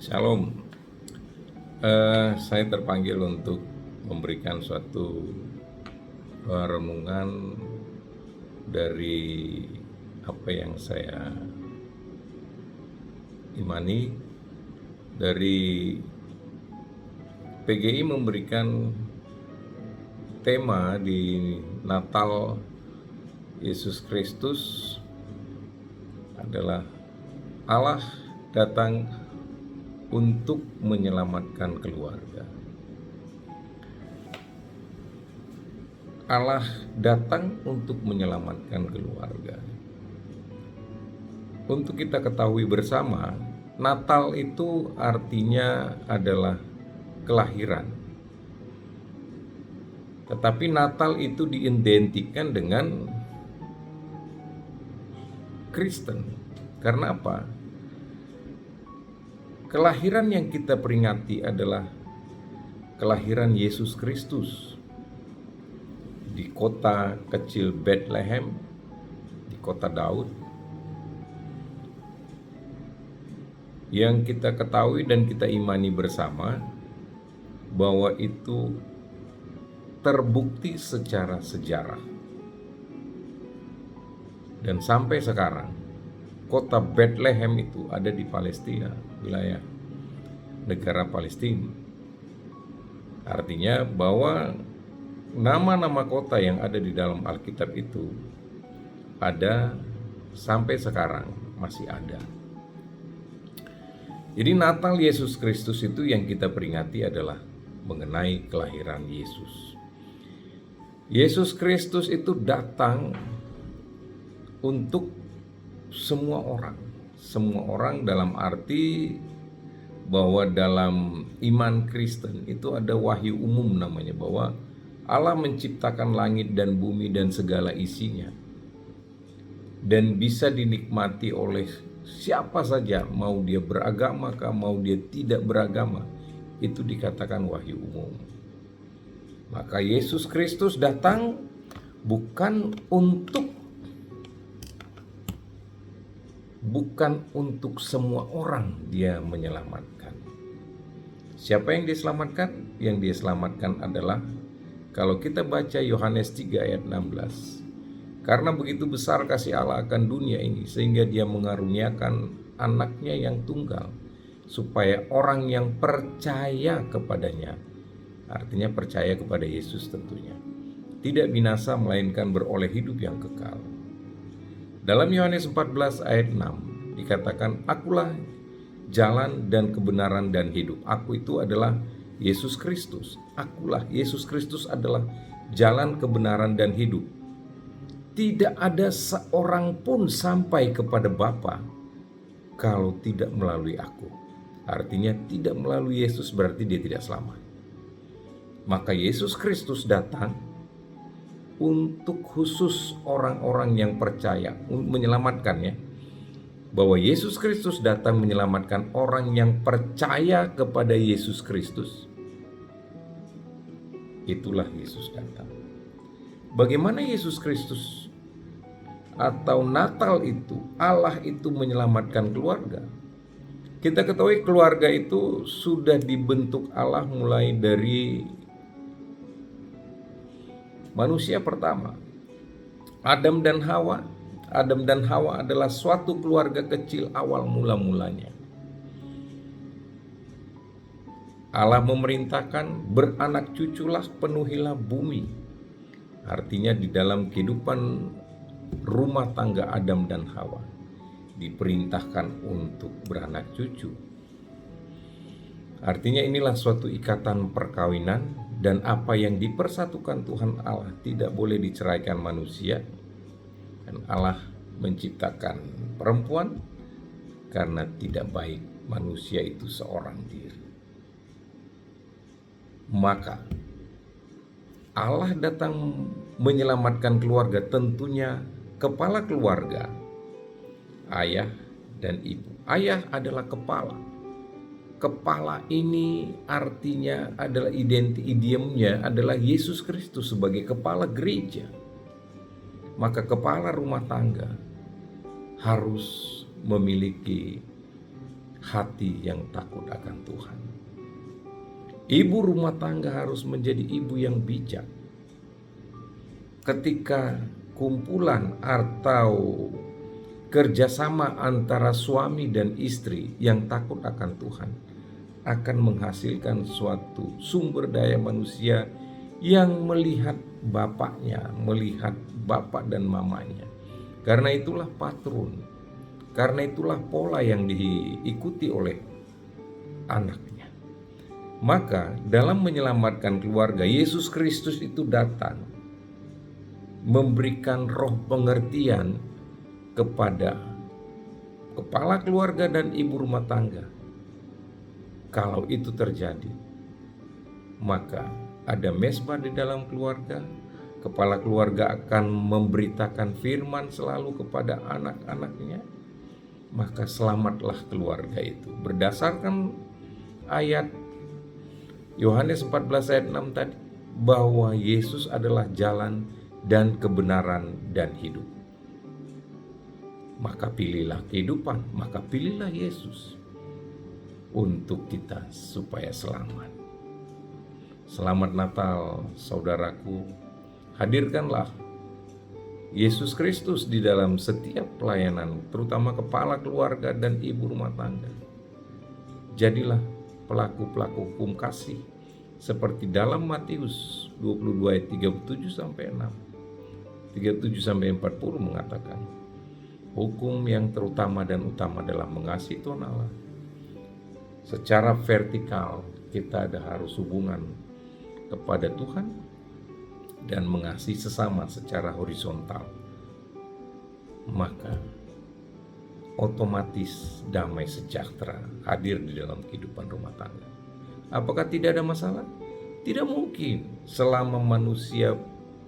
Shalom. Saya terpanggil untuk memberikan suatu renungan dari apa yang saya imani. Dari PGI memberikan tema di Natal Yesus Kristus adalah Allah datang untuk menyelamatkan keluarga. Allah datang untuk menyelamatkan keluarga. Untuk kita ketahui bersama, Natal itu artinya adalah kelahiran. Tetapi Natal itu diidentikan dengan Kristen. Karena apa? Kelahiran yang kita peringati adalah kelahiran Yesus Kristus di kota kecil Bethlehem, di kota Daud, yang kita ketahui dan kita imani bersama bahwa itu terbukti secara sejarah. Dan sampai sekarang kota Bethlehem itu ada di Palestina, wilayah negara Palestina. Artinya bahwa nama-nama kota yang ada di dalam Alkitab itu ada sampai sekarang masih ada. Jadi Natal Yesus Kristus itu yang kita peringati adalah mengenai kelahiran Yesus. Yesus Kristus itu datang untuk semua orang dalam arti bahwa dalam iman Kristen itu ada wahyu umum namanya, bahwa Allah menciptakan langit dan bumi dan segala isinya dan bisa dinikmati oleh siapa saja, mau dia beragama kah, mau dia tidak beragama, itu dikatakan wahyu umum. Maka Yesus Kristus datang bukan untuk semua orang dia menyelamatkan. Siapa yang diselamatkan? Yang diselamatkan adalah, kalau kita baca Yohanes 3 ayat 16, karena begitu besar kasih Allah akan dunia ini sehingga dia mengaruniakan anaknya yang tunggal, supaya orang yang percaya kepadanya, artinya percaya kepada Yesus tentunya, tidak binasa melainkan beroleh hidup yang kekal. Dalam Yohanes 14 ayat 6 dikatakan, akulah jalan dan kebenaran dan hidup. Aku itu adalah Yesus Kristus. Akulah Yesus Kristus adalah jalan, kebenaran dan hidup. Tidak ada seorang pun sampai kepada Bapa kalau tidak melalui aku. Artinya tidak melalui Yesus berarti dia tidak selamat. Maka Yesus Kristus datang untuk khusus orang-orang yang percaya, menyelamatkannya. Bahwa Yesus Kristus datang menyelamatkan orang yang percaya kepada Yesus Kristus. Itulah Yesus datang. Bagaimana Yesus Kristus atau Natal itu, Allah itu menyelamatkan keluarga? Kita ketahui keluarga itu sudah dibentuk Allah mulai dari manusia pertama, Adam dan Hawa. Adam dan Hawa adalah suatu keluarga kecil awal mula-mulanya. Allah memerintahkan, beranak cuculah, penuhilah bumi. Artinya di dalam kehidupan rumah tangga Adam dan Hawa diperintahkan untuk beranak cucu. Artinya inilah suatu ikatan perkawinan, dan apa yang dipersatukan Tuhan Allah tidak boleh diceraikan manusia. Dan Allah menciptakan perempuan karena tidak baik manusia itu seorang diri. Maka Allah datang menyelamatkan keluarga, tentunya kepala keluarga, ayah dan ibu. Ayah adalah kepala. Kepala ini artinya adalah idiomnya adalah Yesus Kristus sebagai kepala gereja. Maka kepala rumah tangga harus memiliki hati yang takut akan Tuhan. Ibu rumah tangga harus menjadi ibu yang bijak. Ketika kumpulan atau kerjasama antara suami dan istri yang takut akan Tuhan akan menghasilkan suatu sumber daya manusia yang melihat bapaknya, melihat bapak dan mamanya. Karena itulah patron, karena itulah pola yang diikuti oleh anaknya. Maka dalam menyelamatkan keluarga, Yesus Kristus itu datang memberikan roh pengertian kepada kepala keluarga dan ibu rumah tangga. Kalau itu terjadi, maka ada mesbah di dalam keluarga. Kepala keluarga akan memberitakan firman selalu kepada anak-anaknya. Maka selamatlah keluarga itu. Berdasarkan ayat Yohanes 14 ayat 6 tadi, bahwa Yesus adalah jalan dan kebenaran dan hidup. Maka pilihlah kehidupan, maka pilihlah Yesus untuk kita supaya selamat. Selamat Natal, saudaraku. Hadirkanlah Yesus Kristus di dalam setiap pelayanan, terutama kepala keluarga dan ibu rumah tangga. Jadilah pelaku-pelaku hukum kasih seperti dalam Matius 22 ayat 37 sampai 6. 37 sampai 40 mengatakan, hukum yang terutama dan utama adalah mengasihi Tuhan Allah. Secara vertikal kita harus hubungan kepada Tuhan dan mengasihi sesama secara horizontal. Maka otomatis damai sejahtera hadir di dalam kehidupan rumah tangga. Apakah tidak ada masalah? Tidak mungkin. Selama manusia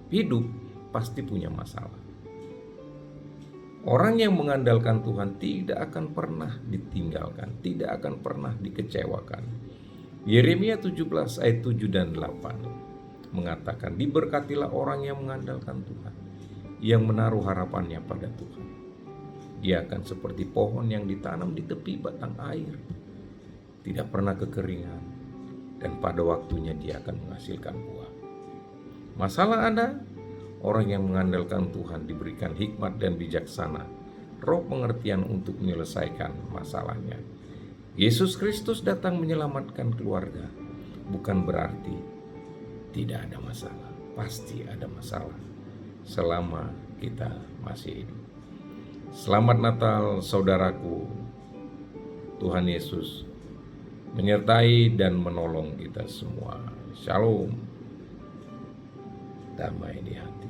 hidup pasti punya masalah. Orang yang mengandalkan Tuhan tidak akan pernah ditinggalkan, tidak akan pernah dikecewakan. Yeremia 17 ayat 7 dan 8 mengatakan, diberkatilah orang yang mengandalkan Tuhan, yang menaruh harapannya pada Tuhan. Dia akan seperti pohon yang ditanam di tepi batang air, tidak pernah kekeringan, dan pada waktunya dia akan menghasilkan buah. Masalah ada, orang yang mengandalkan Tuhan diberikan hikmat dan bijaksana, roh pengertian untuk menyelesaikan masalahnya. Yesus Kristus datang menyelamatkan keluarga, bukan berarti tidak ada masalah. Pasti ada masalah selama kita masih hidup. Selamat Natal saudaraku. Tuhan Yesus menyertai dan menolong kita semua. Shalom. Damai di hati.